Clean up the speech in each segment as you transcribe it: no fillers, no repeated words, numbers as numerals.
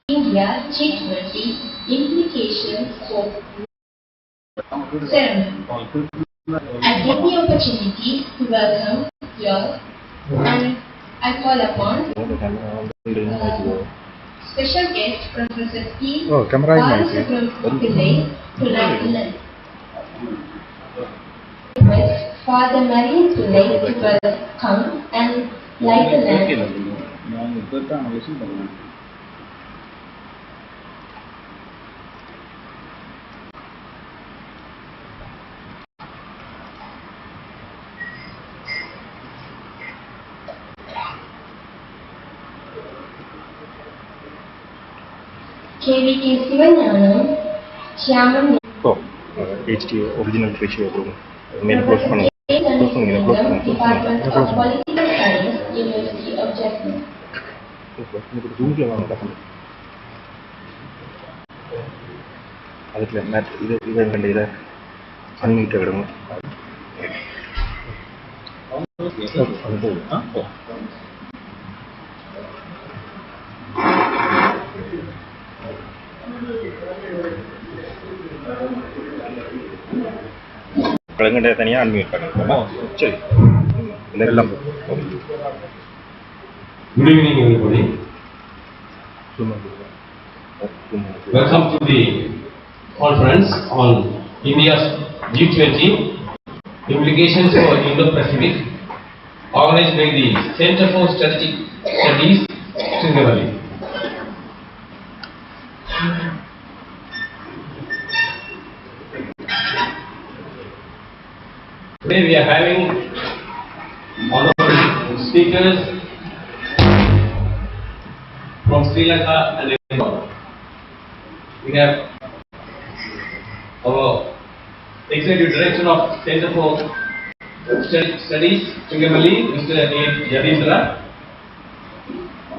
India G20 implications for ceremony. I take the opportunity to welcome you all and I call upon special guest Professor P. Pillai to light request Father Mariya Pillai to come and light the lamp. KVK Sivanyanam, Chairman. HD original ratio. Department of Political Science, University of Jaffna. Unmute. Good evening, everybody. Welcome to the conference on India's G20 implications for Indo-Pacific, organized by the Center for Strategic Studies, Srilanka. Today we are having honorable speakers from Sri Lanka and India. We have our Executive Director of Center for Studies, Srilanka, Mr. A. Yadindra,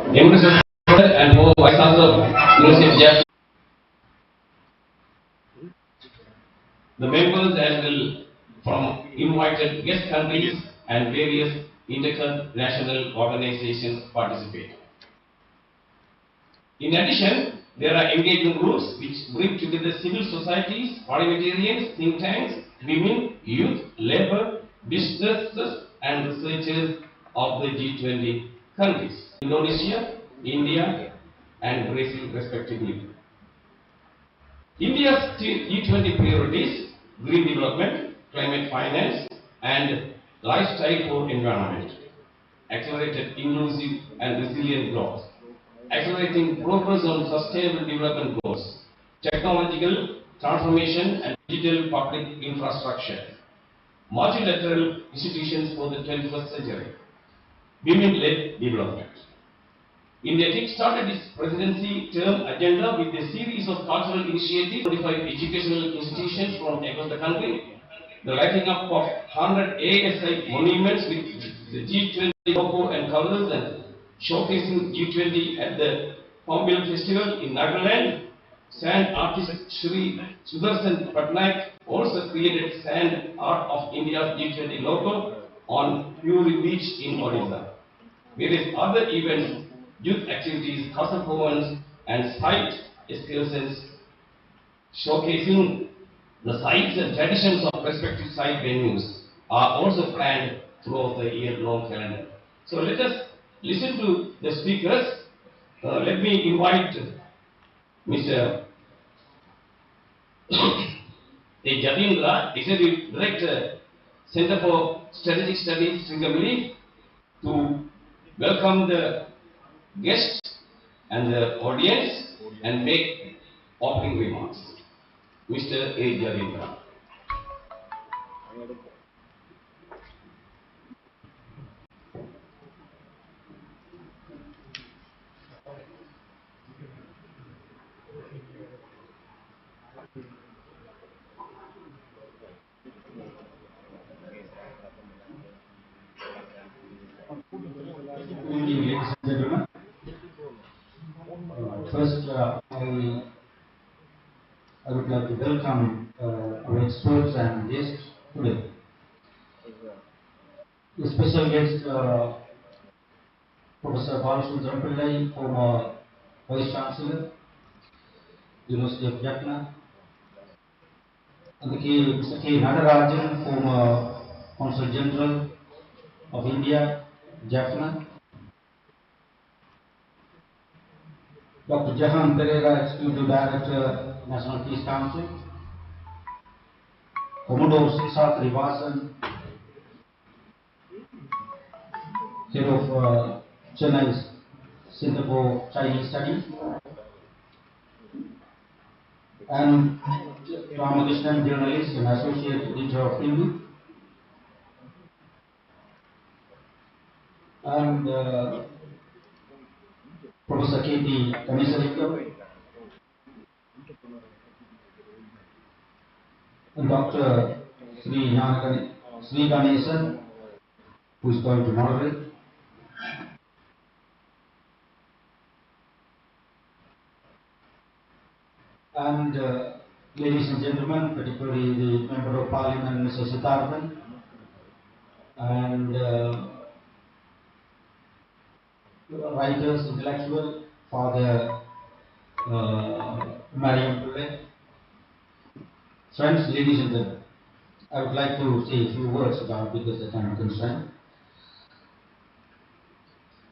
Empress and Vice Chancellor of University of Jaffna. The members and from invited guest countries and various international organizations participate. In addition, there are engagement groups which bring together civil societies, parliamentarians, think tanks, women, youth, labor, businesses and researchers of the G20 countries, Indonesia, India and Brazil respectively. India's G20 priorities: green development, climate finance and lifestyle for environment, accelerated inclusive and resilient growth, accelerating progress on sustainable development goals, technological transformation and digital public infrastructure, multilateral institutions for the 21st century, women-led development. India kick-started its presidency term agenda with a series of cultural initiatives, 45 educational institutions from across the country, the lighting up of 100 ASI monuments with the G20 logo and colors and showcasing G20 at the Pombil Festival in Nagaland. Sand artist Shri Sudarshan Patnaik also created sand art of India's G20 logo on Puri Beach in Odisha. Various other events, youth activities, cultural performance and site excursions showcasing the sites and traditions of respective site venues are also planned throughout the year-long calendar. So let us listen to the speakers. Let me invite Mr. A. Yadindra, Executive Director, Center for Strategic Studies, Srilanka, to welcome the guests and the audience and make opening remarks. Mr. A. Yadindra. Ladies and gentlemen, first I would like to welcome our experts and guests today. The special guest, Professor Pillai, former Vice Chancellor, University of Jaffna, and Mr. K. Nadarajan, former Consul General of India, Jaffna, Dr. Jahan Pereira, Executive Director, National Peace Council, Commodore Sisa Trivasan, Head of Chennai's Center for Chinese Studies, and Ramakrishnan, journalist and associate editor of Hindu, and Professor K.P. Kamisarikam, and Dr. Sri Ganesan, who is going to moderate. And ladies and gentlemen, particularly the Member of Parliament, Mr. Siddharthan, and writers, intellectual, Father Mariya, friends, ladies and gentlemen, I would like to say a few words about, because the time constraint.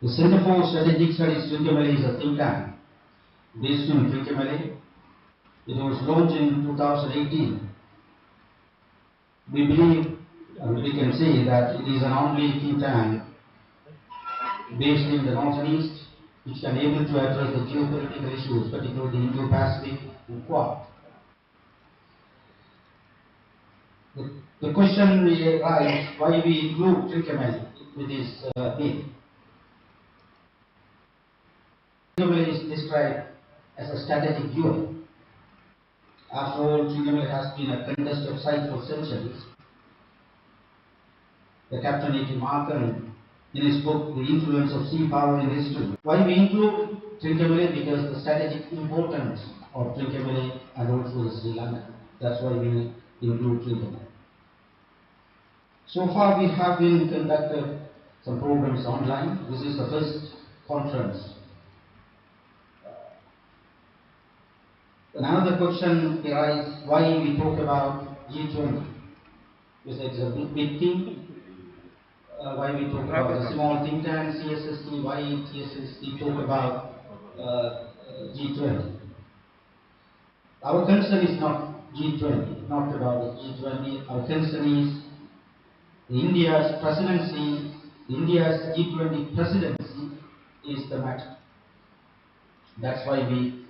The Center for Strategic Studies Trincomalee is a think tank based in Trincomalee. It was launched in 2018. We believe, and we can say that it is an only think tank based in the North and East, which can able to address the geopolitical issues, particularly the Indo-Pacific and Quad. The question we arise, why we include Trincomalee with this name. Trincomalee is described as a strategic jewel. After all, Trincomalee has been a contested site for centuries. The Captain A.T. Markham, in his book, The Influence of Sea Power in History. Why we include Trincomalee? Because the strategic importance of Trincomalee and also the Sri Lanka. That's why we include Trincomalee. So far we have been conducted some programs online. This is the first conference. Another question arises, why we talk about G20? Because it's a big thing. Why we talk about the small think tank, CSST, why CSST talk about G20? Our concern is not G20, not about the G20. Our concern is India's presidency, India's G20 presidency is the matter. That's why we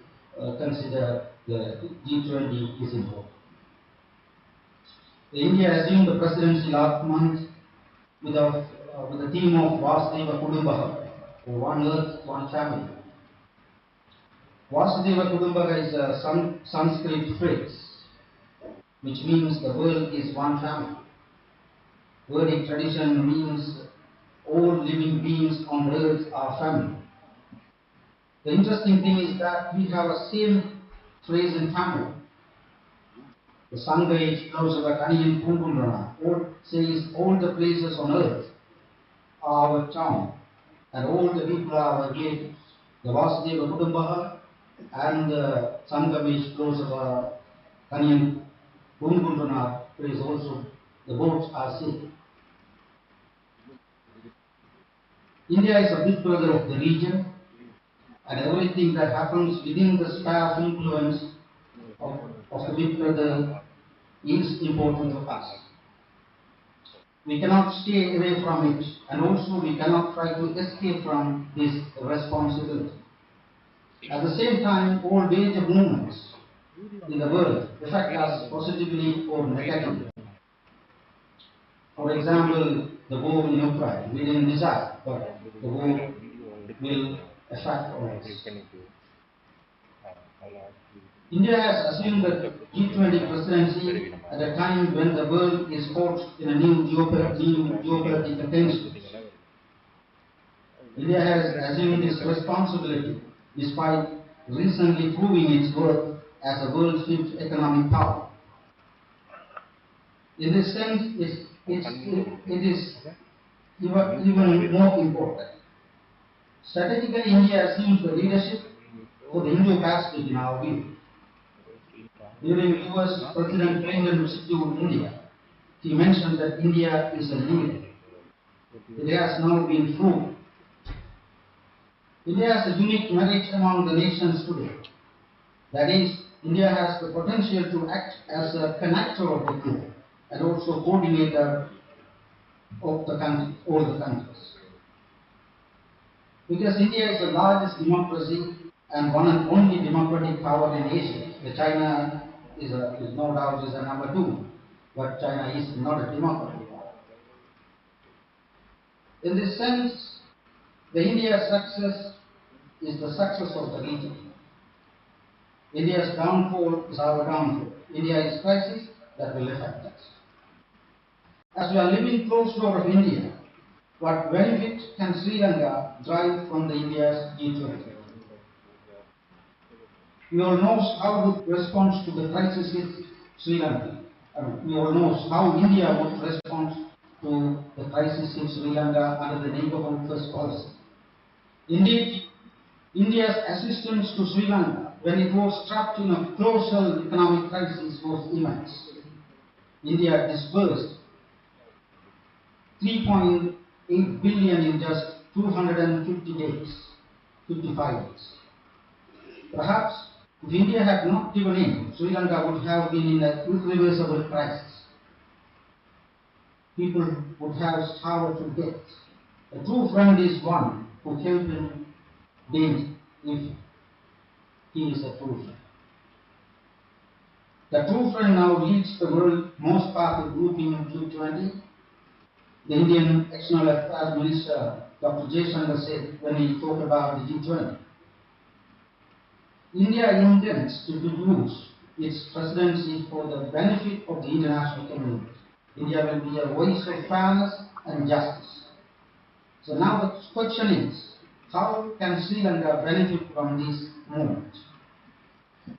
consider the G20 is important. India assumed the presidency last month with the theme of Vasudeva Kudumbaha, or One Earth, One Family. Vasudeva Kudumbaha is a Sanskrit phrase which means the world is one family. Vedic tradition means all living beings on earth are family. The interesting thing is that we have a same phrase in Tamil. The Sangha is close of a Kaniyan Pungunrana. All says all the places on earth are our town and all the people are our relatives. The Vasudeva Kudumbaha and the Sangha is close of a Kaniyan Pungunrana phrase also. The boats are safe. India is a big brother of the region, and everything that happens within the sphere of influence of the big brother is important to us. We cannot stay away from it, and also we cannot try to escape from this responsibility. At the same time, all major movements in the world affect us positively or negatively. For example, the war in Ukraine, we didn't decide, but the war will affect all of us. India has assumed the G20 presidency at a time when the world is caught in a new geopolitical tension. India has assumed this responsibility despite recently proving its worth as a world's fifth economic power. In this sense, it is even more important. Strategically, India assumes the leadership for the Indo-Pacific in our view. During US President Clinton visit to India, he mentioned that India is a leader. It has now been proved. India has a unique merit among the nations today. That is, India has the potential to act as a connector of the group and also coordinator of the country, all the countries. Because India is the largest democracy and one and only democratic power in Asia. China is no doubt is a number two, but China is not a democratic power. In this sense, the India's success is the success of the region. India's downfall is our downfall. India's crisis that will affect us. As we are living close door of India, what benefit can Sri Lanka derive from the India's G20? We all know how would response to the crisis is Sri Lanka. We all know how India would respond to the crisis in Sri Lanka under the neighborhood first policy. Indeed, India's assistance to Sri Lanka when it was trapped in a colossal economic crisis was immense. India disbursed 3.8 billion in just 250 days, 55 days. Perhaps if India had not given in, Sri Lanka would have been in an irreversible crisis. People would have starved to death. A true friend is one who helps in danger if he is a true friend. The true friend now leads the world's most powerful group in G20. The Indian External Affairs Minister, Dr. Jaishankar, said when he talked about the G20, India intends to use its presidency for the benefit of the international community. India will be a voice of fairness and justice. So now the question is, how can Sri Lanka benefit from this movement?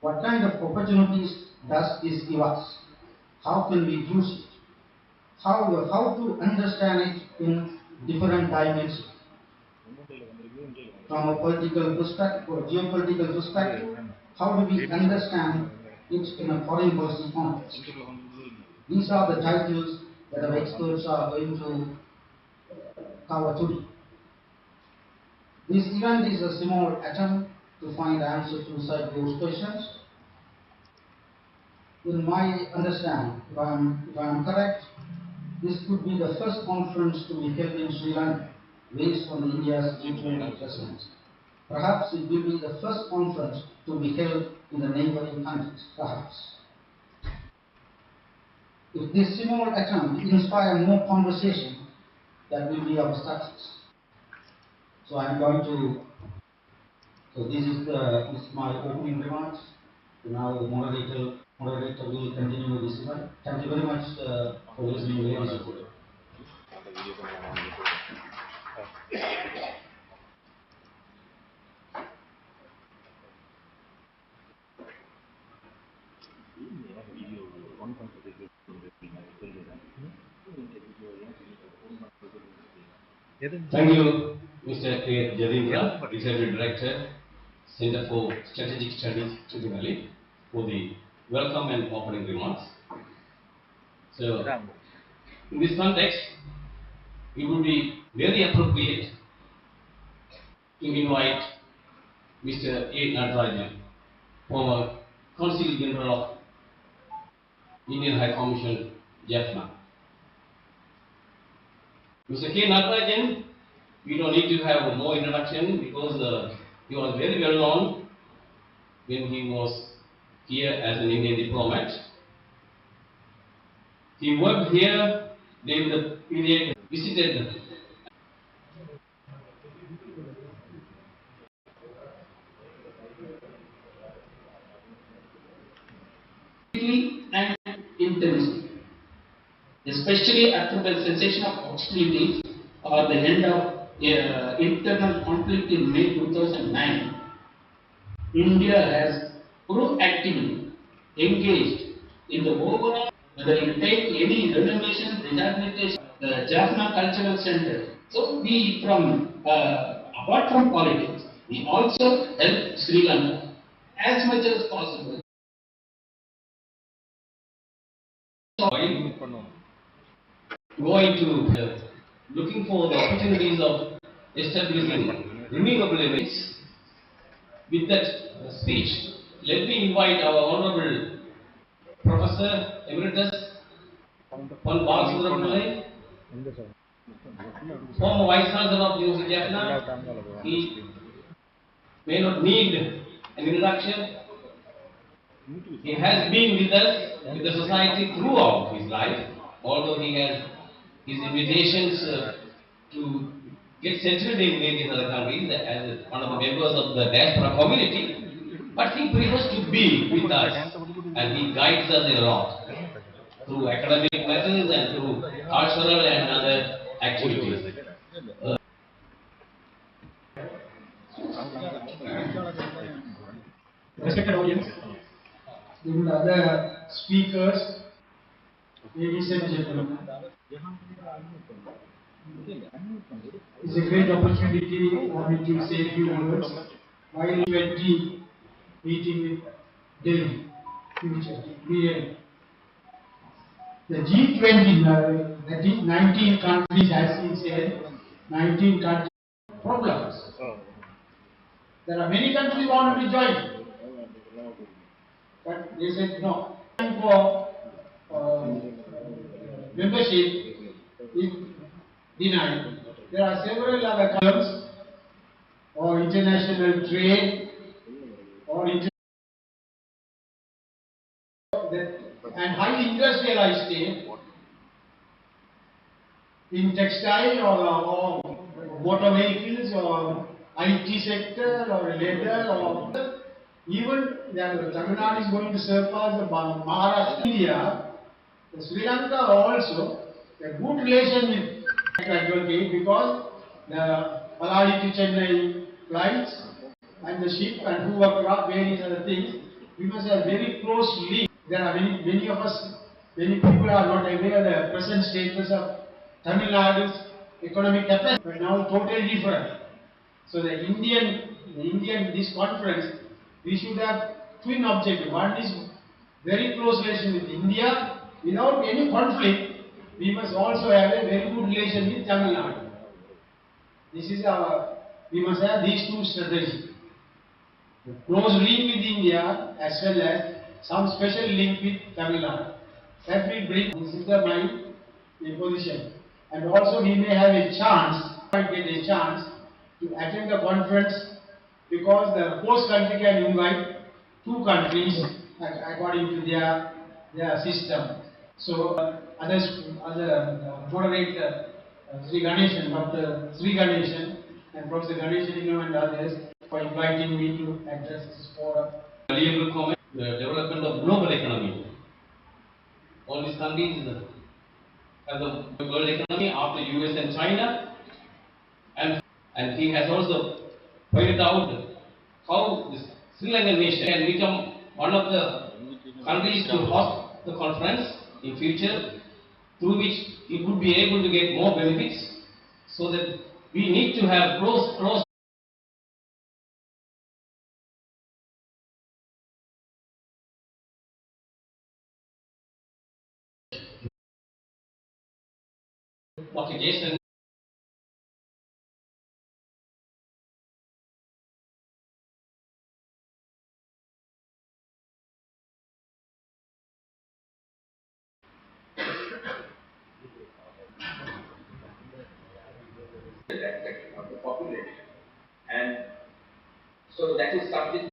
What kind of opportunities does this give us? How can we use it? How to understand it in different dimensions? From a political perspective or geopolitical perspective, how do we understand it in a foreign policy context? These are the titles that our experts are going to cover today. This event is a small attempt to find answer to such those questions. In my understanding, if I am correct, this could be the first conference to be held in Sri Lanka based on India's G20 presidency. Perhaps it will be the first conference to be held in the neighboring countries, perhaps. If this small attempt inspires more conversation, that will be our success. So I am going to, this is my opening remarks. Now the moderator will continue this event. Thank you very much for listening, ladies and gentlemen. Thank you, Mr. K. Jadindra, Executive Director, Center for Strategic Studies, Tribunal, for the welcome and opening remarks. So, in this context, it would be very appropriate to invite Mr. A. Natarajan, former Consul General of Indian High Commission, Jaffna. Mr. K. Natarajan, we don't need to have more introduction because he was very well known when he was here as an Indian diplomat. He worked here during the period visited and intensely, especially after the cessation of hostilities or the end of internal conflict in May 2009. India has proactively engaged in the overall, whether you take any renovation, rehabilitation, the Jaffna Cultural Center. So we apart from politics, we also help Sri Lanka as much as possible. going to looking for the opportunities of establishing renewable energies. With that speech, let me invite our Honorable Professor Emeritus Pal Balasubramanian, former Vice Chancellor of the University of Jaffna. He may not need an introduction. He has been with us, with the society throughout his life, although he has his invitations to get settled in various other countries as one of the members of the diaspora community, but he prefers to be with us and he guides us a lot through academic methods and through cultural and other activities. Respected audience, even other speakers, ladies and gentlemen, it's a great opportunity for me to say a few words while G20 meeting with Delhi, future. The G20, that is 19 countries, as he said, 19 countries, problems. There are many countries want to join, but they said no. And for membership is denied. There are several other terms or international trade or and highly industrialized state in textile or motor vehicles or IT sector or leather or even Tamil Nadu is going to surpass the Maharashtra, India, the Sri Lanka also a good relation with advocate because the Paladi to Chennai flights and the ship and hovercraft, various other things, we must have very close link. There are many of us, many people are not aware of the present status of Tamil Nadu's economic capacity, but now totally different. So the Indian this conference, we should have twin objectives. One is very close relation with India without any conflict. We must also have a very good relation with Tamil Nadu. This is we must have these two strategies. Close link with India as well as some special link with Tamil Nadu. That will bring, this is my position. And also we may have a chance, might get a chance to attend the conference because the host country can invite two countries according to their system. So other moderator Sri Ganeshan, Dr. Sri Ganeshan and Professor Ganeshan and others for inviting me to address this forum. Valuable comment, the development of global economy. All these countries have the world economy after US and China, and he has also pointed out how this Sri Lankan nation can become one of the countries to host the conference in future, through which it would be able to get more benefits, so that we need to have close application. Aspect of the population, and so that is something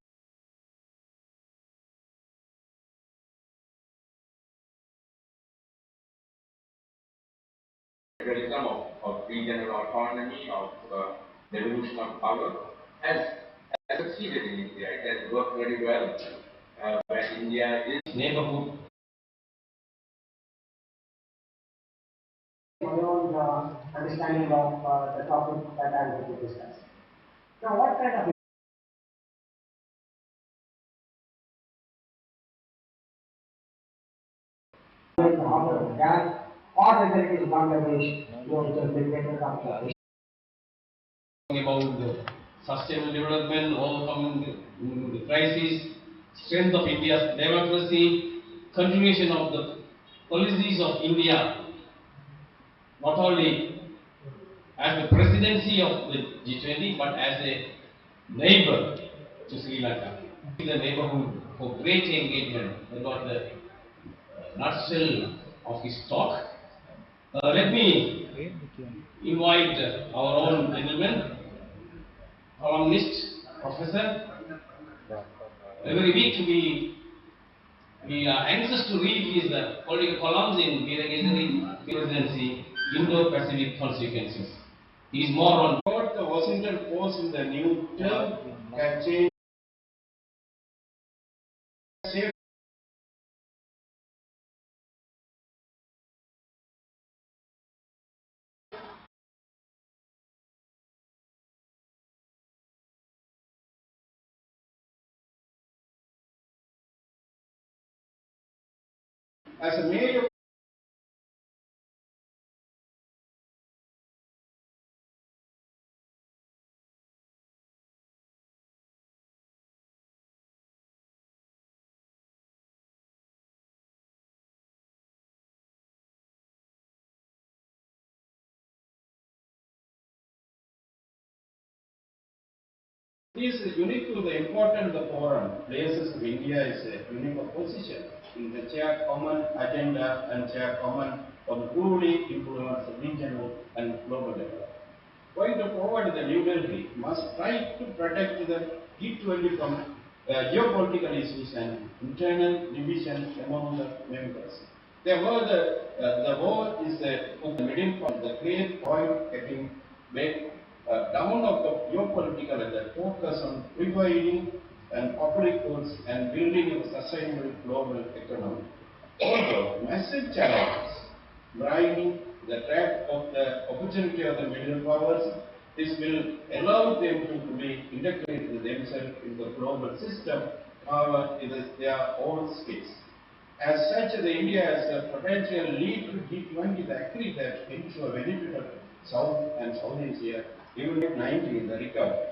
federalism of regional autonomy, of devolution of power has succeeded in India. It has worked very well, but India is Neighborhood. My own understanding of the topic that I am going to discuss. Now, what kind of gas or whether it is Bangladesh, About the sustainable development, overcoming the crisis, strength of India's democracy, continuation of the policies of India, not only as the presidency of the G20, but as a neighbor to Sri Lanka. The neighborhood for great engagement. That was the nutshell of his talk. Let me invite our own gentleman, columnist, professor. Every week we are anxious to read his political columns in Veeragezari Presidency, Indo-Pacific Consequences. He is more on what the Washington Post in the new term can change. As a mayor, this is unique to the important forum places of India is a unique position in the chair common agenda and chair common of truly influence regional and global development. Going to forward, the New Delhi must try to protect the G20 from geopolitical issues and internal division among the members. The war is the middle point, the clear point getting made down of the geopolitical and the focus on providing and public goods and building a sustainable global economy. Although massive challenges driving the trap of the opportunity of the middle powers, this will allow them to be integrated themselves in the global system, however, it is their own space. As such, the India has a potential lead to G20 the agreed that ensure benefit of South and South Asia, even if 90 the recovery.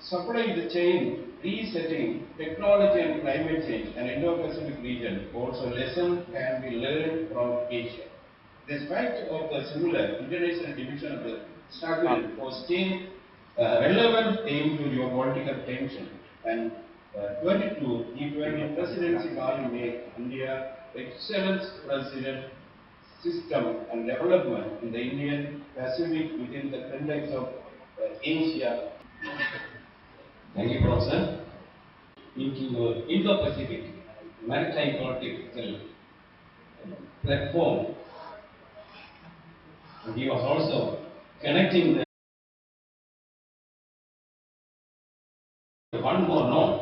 Supply the chain, resetting, technology and climate change, and Indo-Pacific region also lesson can be learned from Asia. Despite of the similar international division of the struggle for staying relevant aim to geopolitical tension and 22 G20 presidency value make India excellent president system and development in the Indian Pacific within the context of Asia. Thank you, Professor. Into Indo-Pacific maritime political platform. And he was also connecting one more node,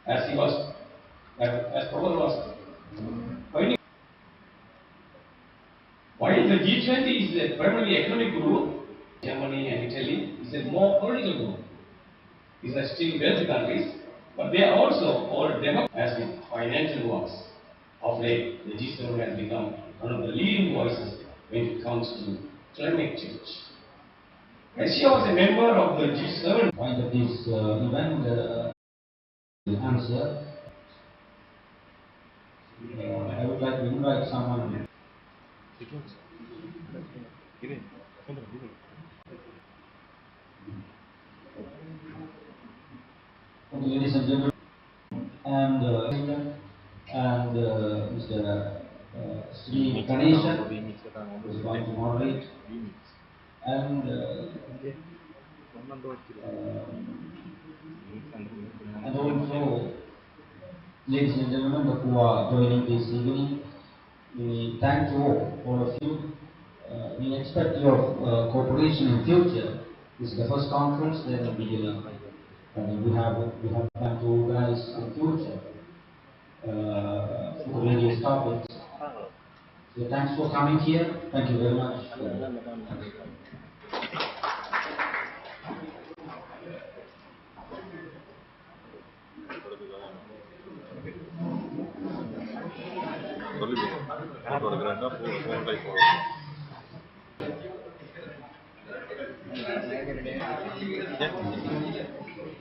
as he was, as Professor was pointing. While the G20 is a primarily economic group, Germany and Italy is a more political group. These are still wealthy countries, but they are also all democratic as with financial ones. Of late, the G7 has become one of the leading voices when it comes to climate change. Russia was a member of the G7. Point of this event, the answer. I would like to invite someone. Okay, ladies and gentlemen, and Mr. Sri Ganeshan is going to moderate, and also, ladies and gentlemen who are joining this evening, we thank you all of you. We expect your cooperation in future. This is the first conference, then we have planned to organize in future for various topics. So thanks for coming here. Thank you very much.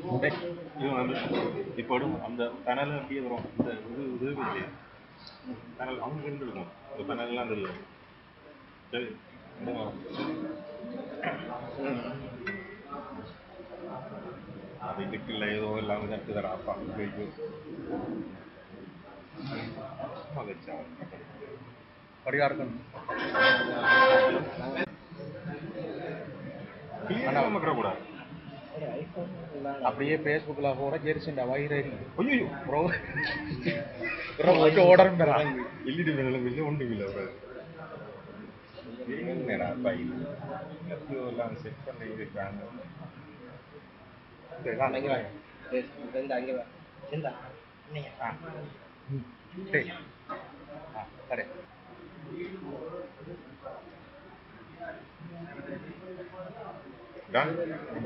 இது வந்து இப்போ அந்த தணல் அப்படியே வரும் இந்த இது இல்லையா தணல் அவங்க இருந்துருக்கும் இந்த தணல்லாம் தெரியும் சரி அது இதுக்குள்ள ஏதோ இல்லாம கட்டு தர அப்பா படிகாரக்கம் கூடாது அப்படியே பேஸ்புக்ல கூட ஜெரிசண்டா வயிறு ஐயோ ஓடரும் இல்லிட்டு இல்லை ஒன்று இல்லை எல்லாம் செட் பண்ணி இருக்காங்க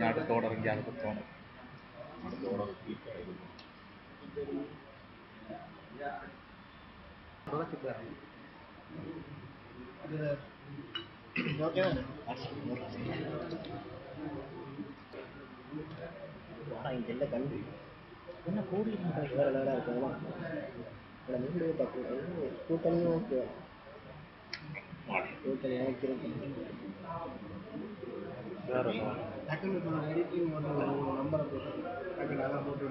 അടുത്തോടെ ഇറങ്ങി അടുത്തോടെ இதெல்லாம் கல்வி என்ன கூடி வேற வேற இருக்குமா கூட்டணியும் ஓகே கூட்டணி எடிட்டிங் நம்பரை போட்டு அதெல்லாம் போட்டு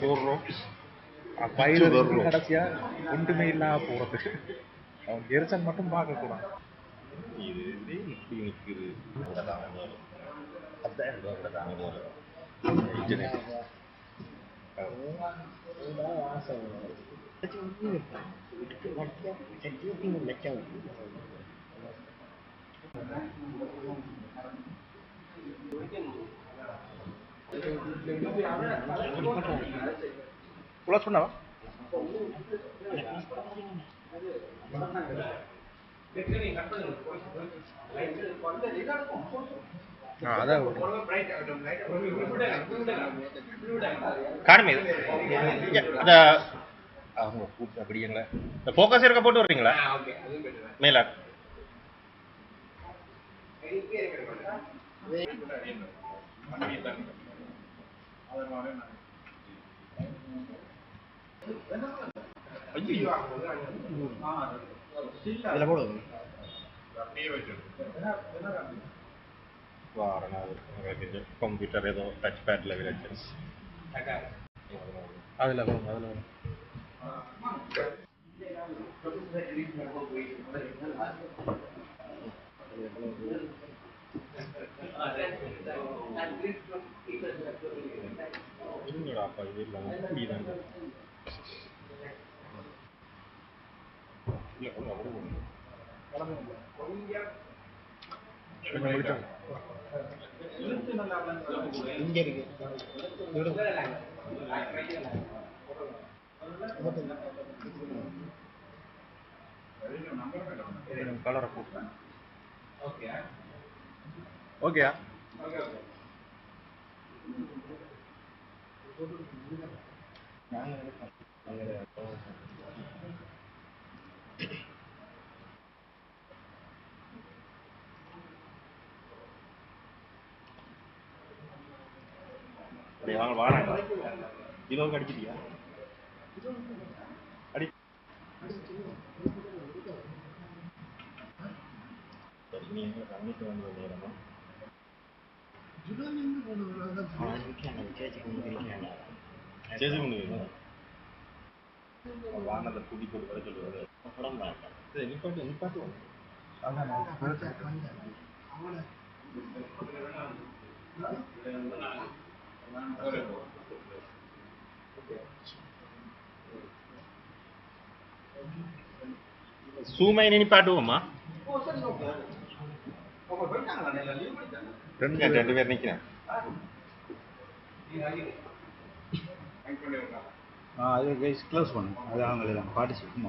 போடுறோம் கடைசியா ஒன்றுமே இல்லாம போறது அவன் எரிச்சல் மட்டும் பார்க்க கூடாது இது இப்படி நிற்குது 10,000 ரூபா கூட தாங்க pulas pun apa? Ada. Kan ya ada. அப்படி இல்லைங்களா இந்த ஃபோக்கஸ் இருக்க போட்டு வர்றீங்களா மேல இதுல போடுங்க கம்ப்யூட்டர் ஏதோ டச் பேட்ல விளையாச்சு அதுல அதுல என்னடாப்பா இது இல்லாம இப்படிதான் இங்க இருக்கு கலரை போட்டேன் ஓகேயா வாங்க வாங்க கிலோவுக்கு அடிச்சிட்டியா அடி நீங்க கவனிக்க வேண்டிய நேரமா சேச்சி கொண்டு வானத்தை புடி போட்டு வர சொல்லுவாரு நிப்பாட்டு நிப்பாட்டு சூமை நிப்பாட்டுவோமா ரெண்டு பேர் நிக்கிறேன் அது க்ளோஸ் பண்ணுங்க அது அவங்க பார்ட்டிசிபேட்